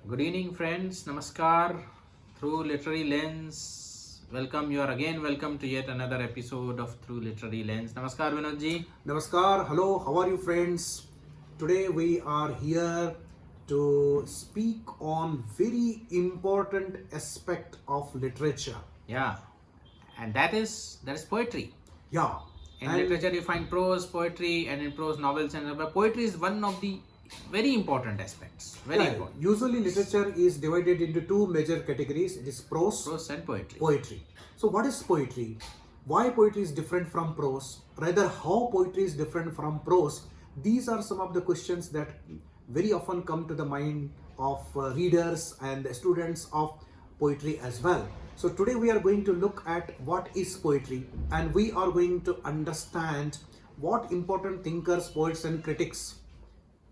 Good evening, friends. Namaskar. Through Literary Lens. Welcome. You are again welcome to yet another episode of Through Literary Lens. Namaskar, Vinod ji. Namaskar. Hello. How are you, friends? Today we are here to speak on very important aspect of literature. Yeah, and that is poetry. Yeah. In literature, you find prose, poetry, and in prose novels and but poetry is one of the very important aspects. Very important. Usually, literature is divided into two major categories. It is Prose and poetry. Poetry. So, what is poetry? Why poetry is different from prose? Rather, how poetry is different from prose? These are some of the questions that very often come to the mind of readers and students of poetry as well. So today we are going to look at what is poetry, and we are going to understand what important thinkers, poets and critics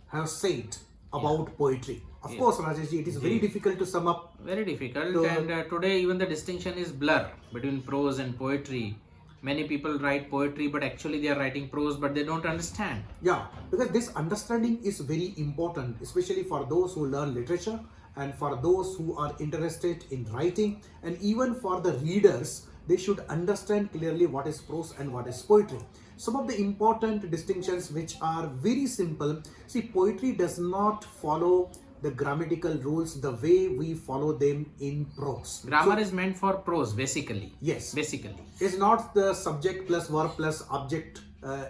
have said about poetry. Of course, Rajesh, it is very difficult to sum up. Very difficult, and today even the distinction is blur between prose and poetry. Many people write poetry, but actually they are writing prose, but they don't understand. Yeah, because this understanding is very important, especially for those who learn literature and for those who are interested in writing, and even for the readers, they should understand clearly what is prose and what is poetry. Some of the important distinctions which are very simple. See, poetry does not follow the grammatical rules the way we follow them in prose. Grammar is meant for prose, basically. Yes. Basically. It's not the subject plus verb plus object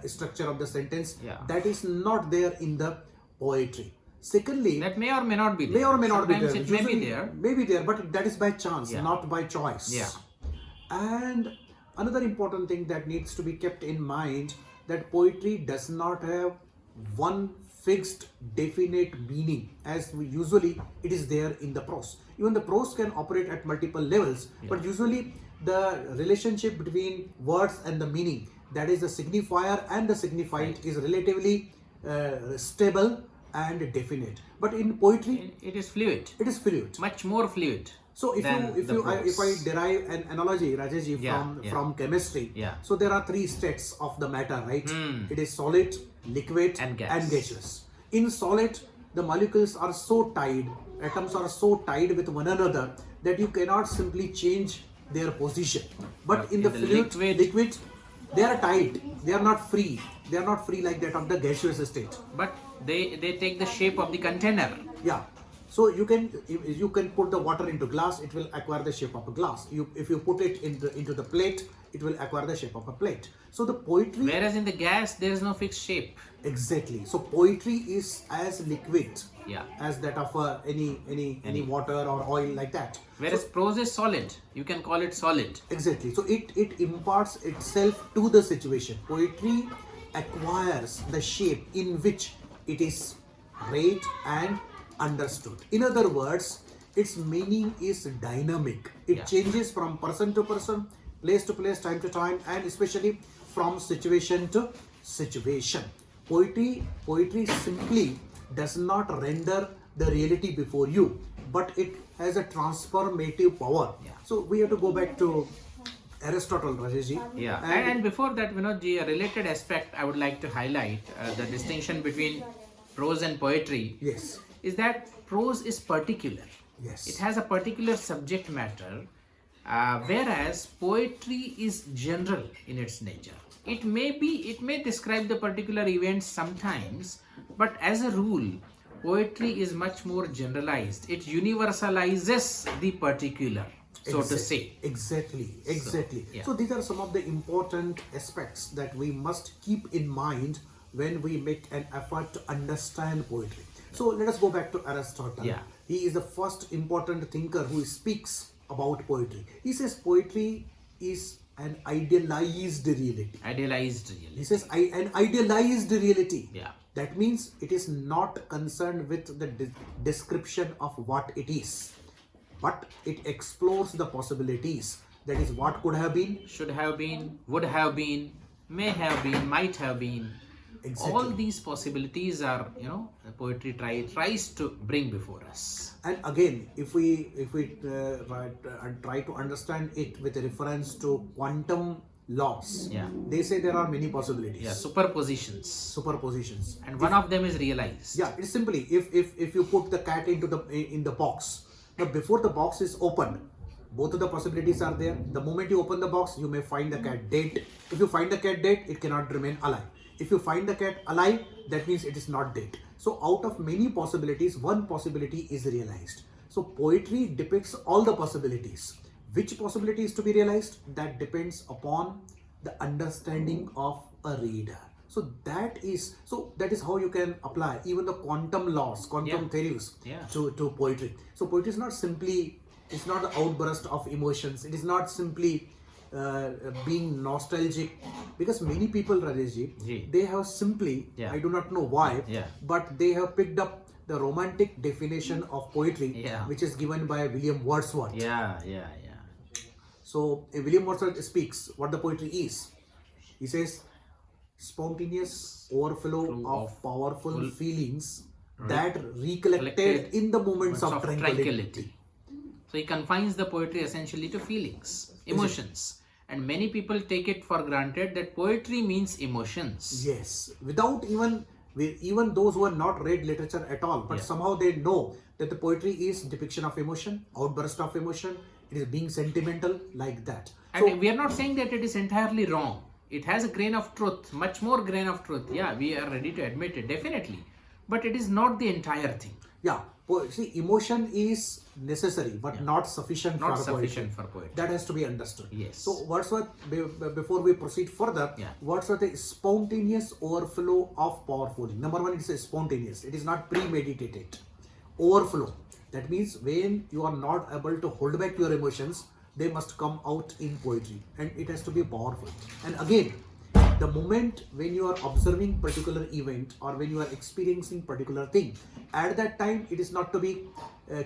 structure of the sentence. Yeah. That is not there in the poetry. Secondly, that may or may not be there. May or may not Sometimes be there. It may be there. May be there, but that is by chance, not by choice. Yeah. And another important thing that needs to be kept in mind, that poetry does not have one fixed definite meaning as usually it is there in the prose. Even the prose can operate at multiple levels, but usually the relationship between words and the meaning, that is the signifier and the signified, is relatively stable and definite. But in poetry, it is fluid. It is fluid. Much more fluid. So if I derive an analogy, Rajesh, from chemistry, so there are three states of the matter, right? It is solid, liquid, and gaseous. In solid, the molecules are so tied, atoms are so tied with one another that you cannot simply change their position. But in the fluid, liquid, they are tied. They are not free. They are not free like that of the gaseous state. But they take the shape of the container. Yeah. So you can put the water into glass, it will acquire the shape of a glass. If you put it into the plate, it will acquire the shape of a plate. So the poetry. Whereas in the gas, there is no fixed shape. Exactly. So poetry is as liquid as that of any water or oil like that. Whereas prose is solid. You can call it solid. Exactly. So it imparts itself to the situation. Poetry acquires the shape in which it is read and understood. In other words, its meaning is dynamic. It changes from person to person, place to place, time to time, and especially from situation to situation. Poetry simply does not render the reality before you, but it has a transformative power. So we have to go back to Aristotle, Rajeshji. Yeah, and before that, Vinod ji, a related aspect I would like to highlight, the distinction between prose and poetry. Yes. Is that prose is particular. Yes. It has a particular subject matter, whereas poetry is general in its nature. It may describe the particular events sometimes, but as a rule, poetry is much more generalized. It universalizes the particular, so to say. Exactly. So these are some of the important aspects that we must keep in mind when we make an effort to understand poetry. So let us go back to Aristotle. Yeah. He is the first important thinker who speaks about poetry. He says poetry is an idealized reality. Idealized reality. He says an idealized reality. Yeah. That means it is not concerned with the description of what it is, but it explores the possibilities. That is what could have been, should have been, would have been, may have been, might have been. Exactly. All these possibilities are, poetry tries to bring before us. And again, if we try to understand it with reference to quantum laws. Yeah. They say there are many possibilities. Yeah, superpositions. Superpositions. And one of them is realized. Yeah, it's simply if you put the cat into the box. Now before the box is opened, both of the possibilities are there. The moment you open the box, you may find the cat dead. If you find the cat dead, it cannot remain alive. If you find the cat alive, that means it is not dead. So out of many possibilities, one possibility is realized. So poetry depicts all the possibilities. Which possibility is to be realized? That depends upon the understanding of a reader. So that is how you can apply even the quantum laws, quantum theories to poetry. So poetry is not simply, it's not the outburst of emotions. It is not simply being nostalgic, because many people, Rajeshji, they have simply, I do not know why, but they have picked up the romantic definition of poetry, which is given by William Wordsworth. So William Wordsworth speaks what the poetry is. He says, spontaneous overflow of powerful feelings that recollected in the moments of tranquility. So he confines the poetry essentially to feelings, emotions. And many people take it for granted that poetry means emotions. Yes, without even those who have not read literature at all, but somehow they know that the poetry is depiction of emotion, outburst of emotion. It is being sentimental like that. And so, we are not saying that it is entirely wrong. It has a grain of truth, much more grain of truth. Yeah, we are ready to admit it, definitely. But it is not the entire thing. Yeah, see, emotion is necessary, but not sufficient for poetry. That has to be understood. Yes. So Wordsworth, before we proceed further, Wordsworth is spontaneous overflow of powerful. Number one, it is spontaneous. It is not premeditated. Overflow. That means when you are not able to hold back your emotions, they must come out in poetry, and it has to be powerful. And again, the moment when you are observing particular event or when you are experiencing particular thing, at that time it is not to be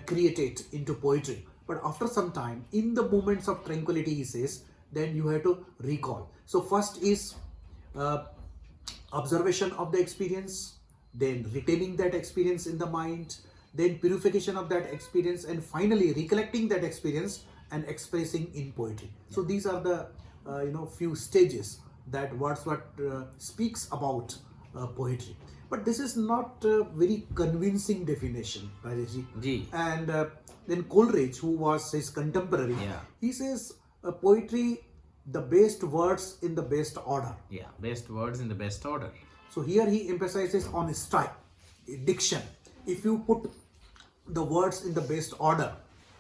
created into poetry, but after some time, in the moments of tranquility, he says, then you have to recall. So first is observation of the experience, then retaining that experience in the mind, then purification of that experience, and finally recollecting that experience and expressing in poetry. So these are the few stages that Wordsworth speaks about poetry. But this is not a very convincing definition, Rajeshji. And then Coleridge, who was his contemporary, he says poetry, the best words in the best order. Yeah, best words in the best order. So here he emphasizes on style, diction. If you put the words in the best order,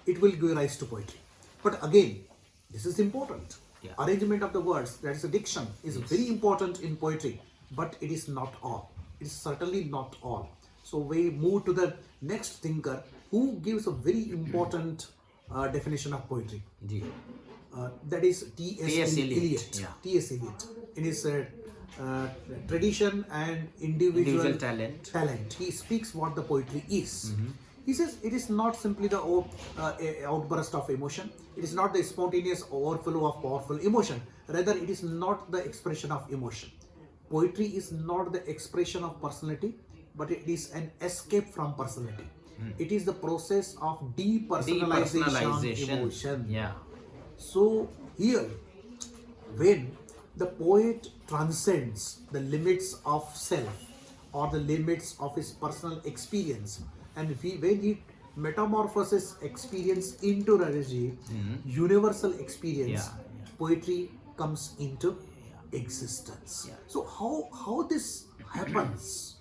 it will give rise to poetry. But again, this is important. Arrangement of the words, that is a diction, is very important in poetry, but it is not all. It is certainly not all. So we move to the next thinker who gives a very important definition of poetry. That is T.S. Eliot. T.S. Eliot. In his tradition and individual talent, he speaks what the poetry is. He says it is not simply the outburst of emotion. It is not the spontaneous overflow of powerful emotion. Rather, it is not the expression of emotion. Poetry is not the expression of personality, but it is an escape from personality. It is the process of depersonalization emotion. So here, when the poet transcends the limits of self or the limits of his personal experience, and when he metamorphoses experience into universal experience, poetry comes into existence. So how this happens,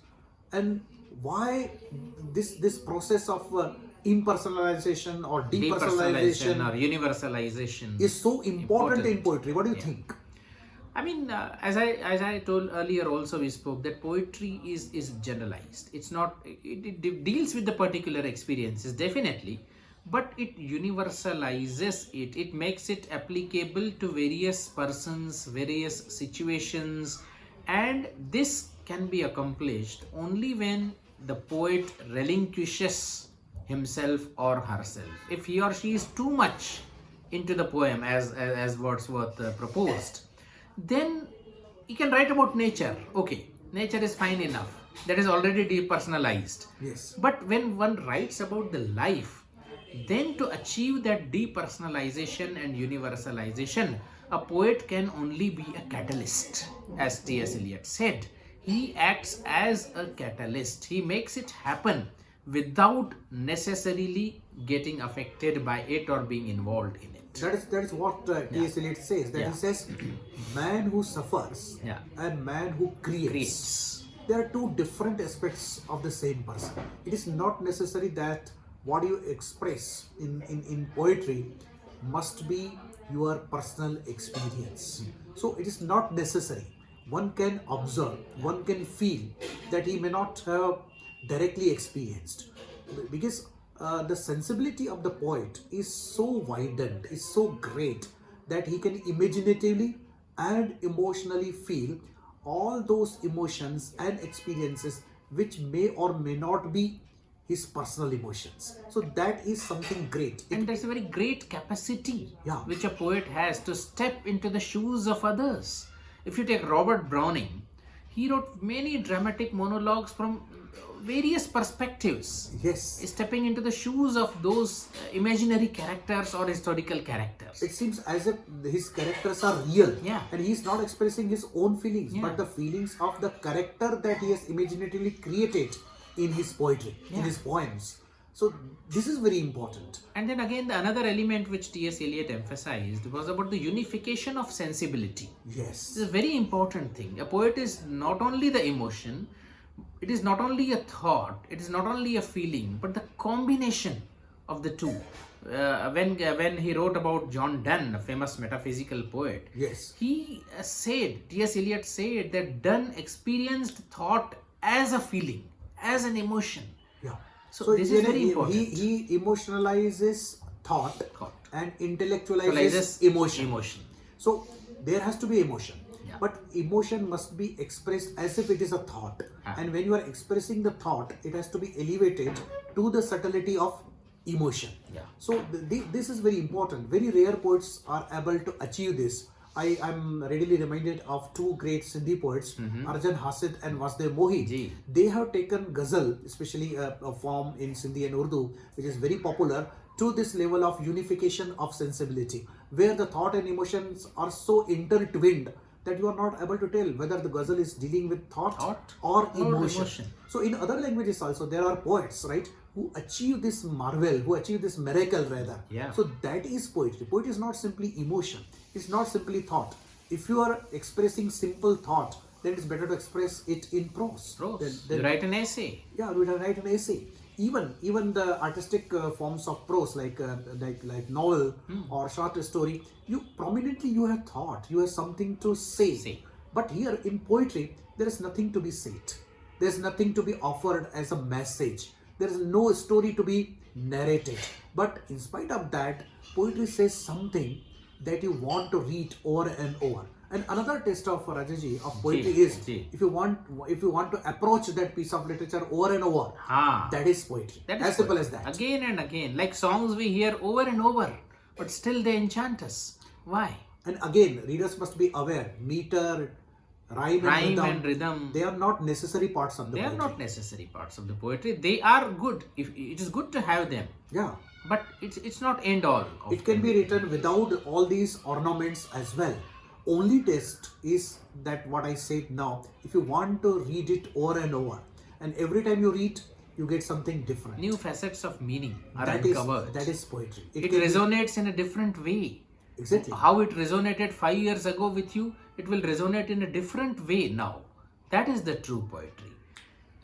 and why this process of impersonalization or depersonalization or universalization is so important in poetry? What do you think? I mean, as I told earlier also, we spoke that poetry is generalized. It's not, it deals with the particular experiences, definitely, but it universalizes it. It makes it applicable to various persons, various situations, and this can be accomplished only when the poet relinquishes himself or herself. If he or she is too much into the poem, as Wordsworth proposed, then he can write about nature. Okay, nature is fine enough. That is already depersonalized. Yes. But when one writes about the life, then to achieve that depersonalization and universalization, A poet can only be a catalyst, as T.S. Eliot said. He acts as a catalyst. He makes it happen without necessarily getting affected by it or being involved in it. That is what T.S. Eliot says. That Yeah. he says, man who suffers Yeah. and man who creates. Creates. There are two different aspects of the same person. It is not necessary that what you express in poetry must be your personal experience. So it is not necessary. One can observe, one can feel that he may not have directly experienced. Because the sensibility of the poet is so widened, is so great that he can imaginatively and emotionally feel all those emotions and experiences which may or may not be his personal emotions. So that is something great. And there's a very great capacity Yeah. which a poet has to step into the shoes of others. If you take Robert Browning, he wrote many dramatic monologues from various perspectives, Yes. stepping into the shoes of those imaginary characters or historical characters. It seems as if his characters are real. Yeah. And he's not expressing his own feelings, Yeah. but the feelings of the character that he has imaginatively created in his poetry, in Yeah. his poems. So this is very important. And then again, the another element which T.S. Eliot emphasized was about the unification of sensibility. Yes. This is a very important thing. A poet is not only the emotion, it is not only a thought, it is not only a feeling, but the combination of the two. When he wrote about John Donne, a famous metaphysical poet, Yes. he said, T.S. Eliot said that Donne experienced thought as a feeling, as an emotion. Yeah. So this is very he, important. he emotionalizes thought, Thought. and intellectualizes Realizes emotion. So there has to be emotion. Yeah. But emotion must be expressed as if it is a thought. Ah. And when you are expressing the thought, it has to be elevated to the subtlety of emotion. Yeah. So this is very important. Very rare poets are able to achieve this. I am readily reminded of two great Sindhi poets, Arjan Hasid and Vasdev Mohi. Ji. They have taken ghazal, especially a form in Sindhi and Urdu, which is very popular, to this level of unification of sensibility, where the thought and emotions are so intertwined that you are not able to tell whether the ghazal is dealing with thought or emotion. So in other languages also there are poets, right, who achieve this marvel, who achieve this miracle rather. Yeah. So that is poetry. Poetry is not simply emotion. It's not simply thought. If you are expressing simple thought, then it's better to express it in prose. Prose. Then You write an essay. yeah, we will write an essay. Even the artistic forms of prose, like novel or short story, you prominently you have thought, you have something to say. But here in poetry, there is nothing to be said. There is nothing to be offered as a message. There is no story to be narrated. But in spite of that, poetry says something that you want to read over and over. And another test of Rajaji of poetry is if you want to approach that piece of literature over and over, that is poetry. That is as simple poetry. as that. Again and again, like songs we hear over and over, but still they enchant us. Why? And again, readers must be aware, meter, rhyme and rhythm, they are not necessary parts of the They poetry. are not necessary parts of the poetry. They are good. If it is good to have them, Yeah. but it's not end all. of It can them. be written without all these ornaments as well. Only test is that what I said now. If you want to read it over and over, and every time you read, you get something different. New facets of meaning are That uncovered. that is poetry. It can be- resonates in a different way. Exactly. How it resonated 5 years ago with you, it will resonate in a different way now. That is the true poetry.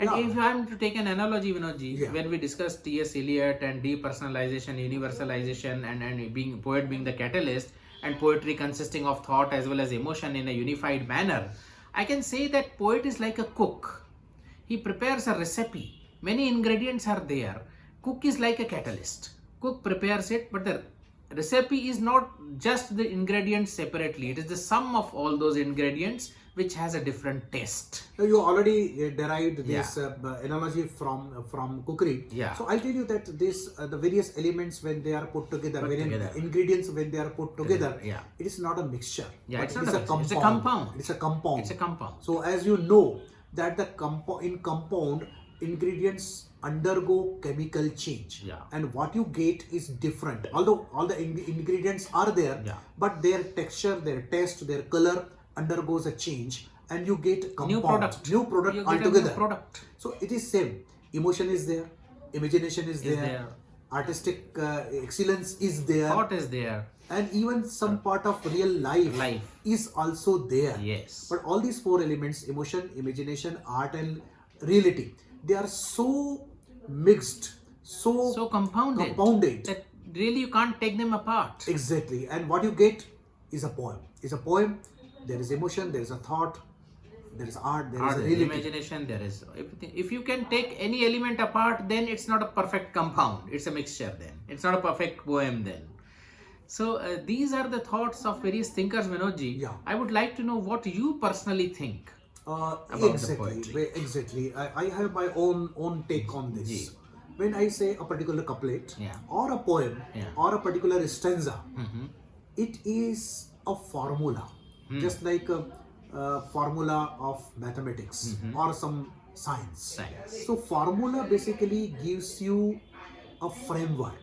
And Yeah. if I am to take an analogy, Vinodji, Yeah. when we discussed T.S. Eliot and depersonalization, universalization, and being poet being the catalyst, and poetry consisting of thought as well as emotion in a unified manner, I can say that poet is like a cook. He prepares a recipe. Many ingredients are there. Cook is like a catalyst. Cook prepares it, but the recipe is not just the ingredients separately. It is the sum of all those ingredients which has a different taste. Now, you already derived this analogy from cookery. Yeah. So I'll tell you that this the various elements when they are put together, together. ingredients when they are put together, Yeah. it is not a mixture. Yeah, but it's not it is a mixture. It's a compound. It's a compound. It's a compound. So as you know that in compound ingredients undergo chemical change. Yeah. And what you get is different. Although all the ingredients are there, Yeah. but their texture, their taste, their color undergoes a change, and you get compound, new product You get a altogether. new product. So it is same. Emotion is there, imagination is there, there. artistic excellence is there, Thought is there. and even some part of real life, Life. is also there. Yes. But all these four elements, emotion, imagination, art, and reality, they are so mixed, So compounded. That really you can't take them apart. Exactly. And what you get is a poem. Is a poem. There is emotion, there is a thought, there is art, there is a reality. Imagination, there is everything. If you can take any element apart, then it's not a perfect compound. It's a mixture then. It's not a perfect poem then. So these are the thoughts of various thinkers, Vinodji. Yeah. I would like to know what you personally think about the poetry. Exactly. I have my own take on this. Ji. When I say a particular couplet, Yeah. or a poem, Yeah. or a particular stanza, Mhm. it is a formula, just like a formula of mathematics or some science. So formula basically gives you a framework,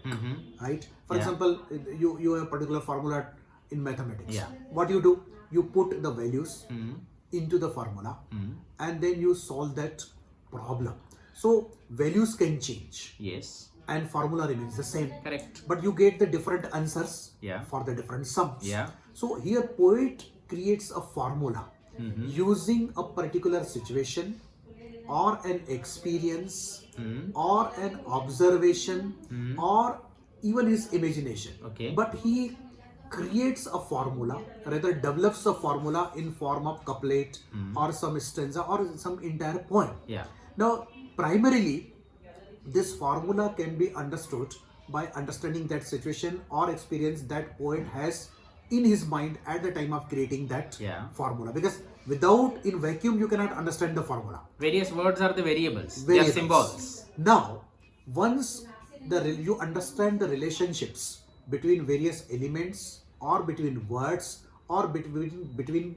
right? For example, you have a particular formula in mathematics. Yeah. What you do? You put the values into the formula, and then you solve that problem. So values can change, Yes. and formula remains the same. Correct. But you get the different answers Yeah. for the different sums. Yeah. So here poet creates a formula using a particular situation or an experience or an observation or even his imagination. Okay. But he creates a formula, rather develops a formula in form of couplet or some stanza or some entire poem. Yeah. Now, primarily, this formula can be understood by understanding that situation or experience that poet has in his mind at the time of creating that Yeah. formula. Because without, in vacuum, you cannot understand the formula. Various words are the variables. They are Variables. symbols. Now, once you understand the relationships between various elements or between words or between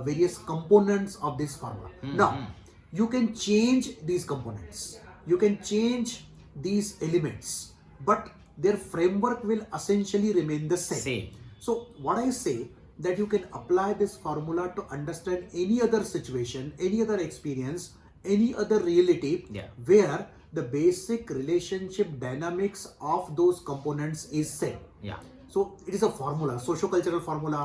various components of this formula. Now, you can change these components. You can change these elements, but their framework will essentially remain the same. Same. So what I say, that you can apply this formula to understand any other situation, any other experience, any other reality, Yeah. where the basic relationship dynamics of those components is same. Yeah. So it is a formula, socio-cultural formula,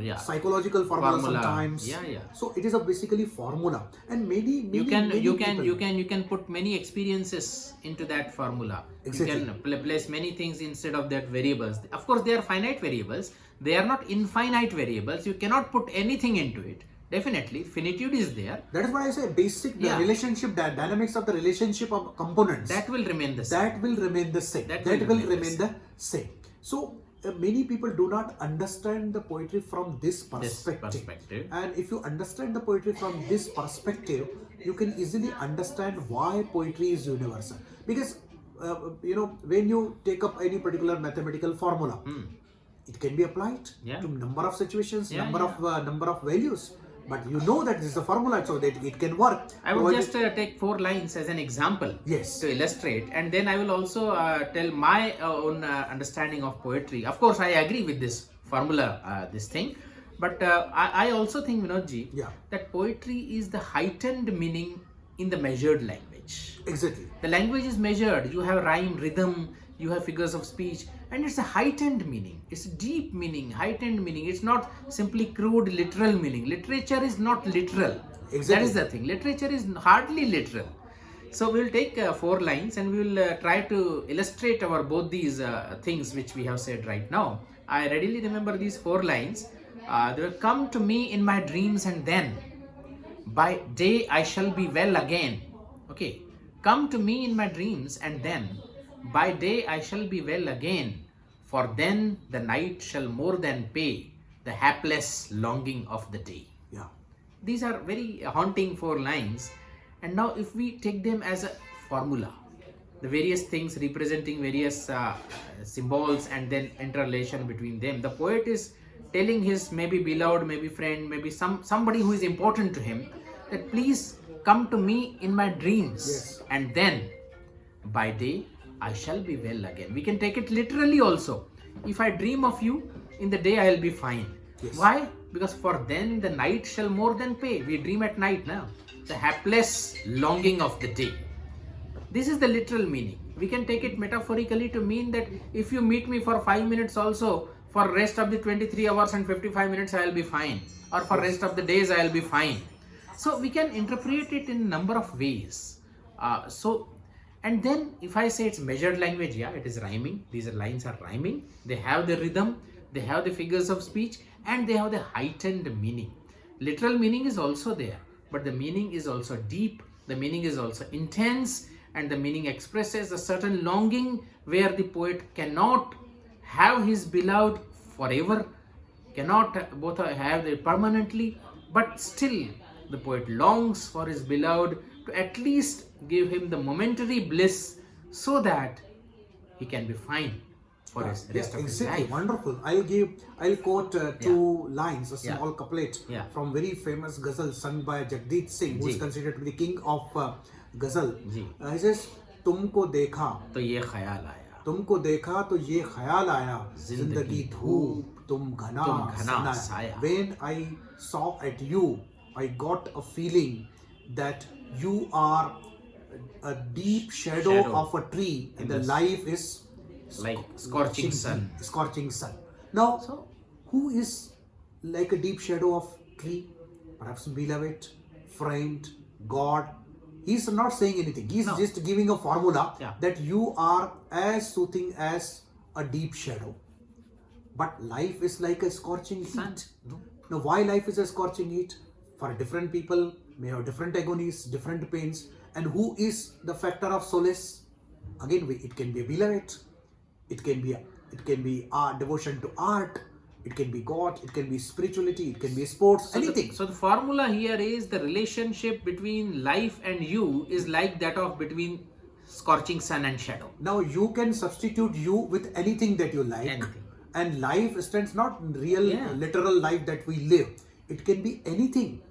Yeah. psychological formula sometimes. Yeah. So it is a basically formula, and many You people- can put many experiences into that formula. Exactly. You can place many things instead of that variables. Of course, they are finite variables. They are not infinite variables. You cannot put anything into it. Definitely, finitude is there. That is why I say basic, the Yeah. relationship, dynamics of the relationship of components. That will remain the same. That will remain the same. That That will will remain the remain the same. So many people do not understand the poetry from this perspective. And if you understand the poetry from this perspective, you can easily understand why poetry is universal. Because when you take up any particular mathematical formula, it can be applied Yeah. to number of situations, Yeah, number of values. But you know that this is a formula, so that it can work. I will just take 4 lines as an example Yes. to illustrate, and then I will also tell my own understanding of poetry. Of course, I agree with this formula, this thing, but I also think, Vinodji, Yeah. that poetry is the heightened meaning in the measured language. Exactly. The language is measured. You have rhyme, rhythm, you have figures of speech, and it's a heightened meaning. It's a deep meaning, heightened meaning. It's not simply crude literal meaning. Literature is not literal. Exactly. That is the thing. Literature is hardly literal. So we'll take 4 lines and we will try to illustrate our both these things which we have said right now. I readily remember these 4 lines. They will come to me in my dreams, and then by day I shall be well again. Okay. Come to me in my dreams, and then by day I shall be well again. For then the night shall more than pay the hapless longing of the day. Yeah. These are very haunting 4 lines. And now if we take them as a formula, the various things representing various symbols and then interrelation between them, the poet is telling his maybe beloved, maybe friend, maybe somebody who is important to him, that please come to me in my dreams. Yes. And then By day, I shall be well again. We can take it literally also. If I dream of you, in the day I will be fine. Yes. Why? Because for then the night shall more than pay. We dream at night now. The hapless longing of the day. This is the literal meaning. We can take it metaphorically to mean that if you meet me for 5 minutes also, for rest of the 23 hours and 55 minutes I will be fine. Or for rest of the days I will be fine. So we can interpret it in a number of ways. And then if I say it's measured language, yeah, it is rhyming. These lines are rhyming. They have the rhythm, they have the figures of speech, and they have the heightened meaning. Literal meaning is also there, but the meaning is also deep, the meaning is also intense, and the meaning expresses a certain longing where the poet cannot have his beloved forever, cannot both have it permanently, but still the poet longs for his beloved to at least give him the momentary bliss so that he can be fine for his rest of his life. Wonderful. I'll quote two lines, a small couplet from very famous ghazal sung by Jagdeep Singh, who is considered to be the king of ghazal. He says, तुमको देखा तो ये ख्याल आया, तुमको देखा तो ये ख्याल आया, जिंदगी धूप तुम घना साया. When I saw at you, I got a feeling that you are a deep shadow of a tree, and the life is like scorching sun. Now, who is like a deep shadow of tree? Perhaps beloved, friend, God. He's not saying anything. He's just giving a formula that you are as soothing as a deep shadow. But life is like a scorching heat. Now, why life is a scorching heat? For different people may have different agonies, different pains. And who is the factor of solace? Again, it can be a beloved. It can be our devotion to art. It can be God. It can be spirituality. It can be sports. Anything. So the formula here is the relationship between life and you is like that of between scorching sun and shadow. Now you can substitute you with anything that you like. Anything. And life stands not real, literal life that we live. It can be anything.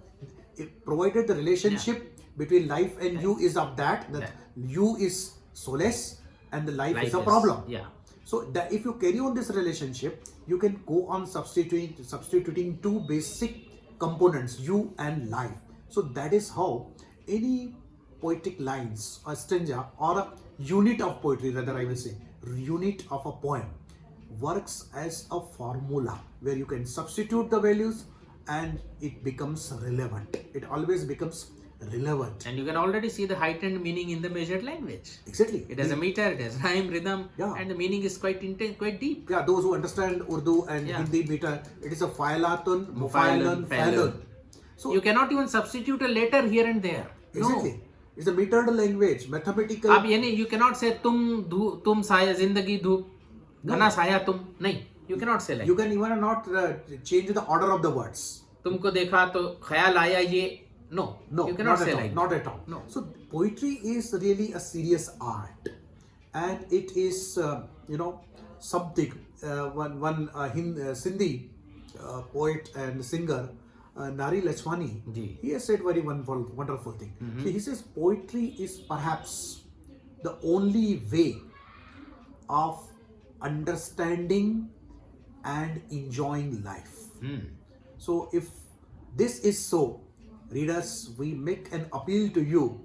Provided the relationship between life and you is of that you is solace and the life is a problem. So that if you carry on this relationship, you can go on substituting two basic components, you and life. So that is how any poetic lines, a stanza or a unit of poetry, rather I will say, unit of a poem, works as a formula where you can substitute the values and it becomes relevant. It always becomes relevant. And you can already see the heightened meaning in the measured language. Exactly. It has a meter, it has rhyme, rhythm, and the meaning is quite intense, quite deep. Yeah, those who understand Urdu and Hindi meter, it is a failatun, mufailun, failun. So you cannot even substitute a letter here and there. Exactly. No. It's a metered language, mathematical. You cannot say tum saya zindagi dhoop, ghana saya tum. Nahin. You cannot say like you can even not change the order of the words. Tumko dekha to khayal aaya ye. No, you cannot say like not at all. No. So poetry is really a serious art, and it is something. One Sindhi poet and singer, Nari Lachwani, he has said very wonderful thing. So he says poetry is perhaps the only way of understanding and enjoying life. So if this is so, readers, we make an appeal to you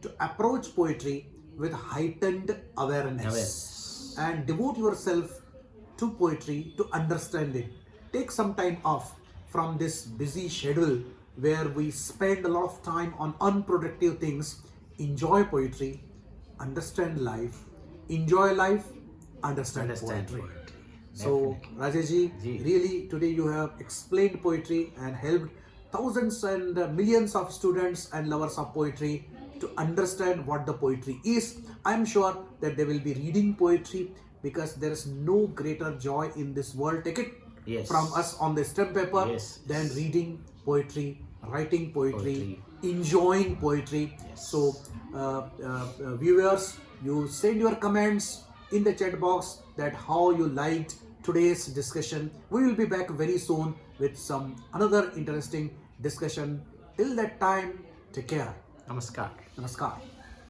to approach poetry with heightened awareness and devote yourself to poetry to understand it. Take some time off from this busy schedule where we spend a lot of time on unproductive things. Enjoy poetry, understand life, enjoy life, understand poetry. So Rajesh ji, really today you have explained poetry and helped thousands and millions of students and lovers of poetry to understand what the poetry is. I am sure that they will be reading poetry because there is no greater joy in this world. Take it from us on the stamp paper than reading poetry, writing poetry, enjoying poetry. So viewers, you send your comments in the chat box that how you liked today's discussion. We will be back very soon with some another interesting discussion. Till that time, take care. Namaskar. Namaskar.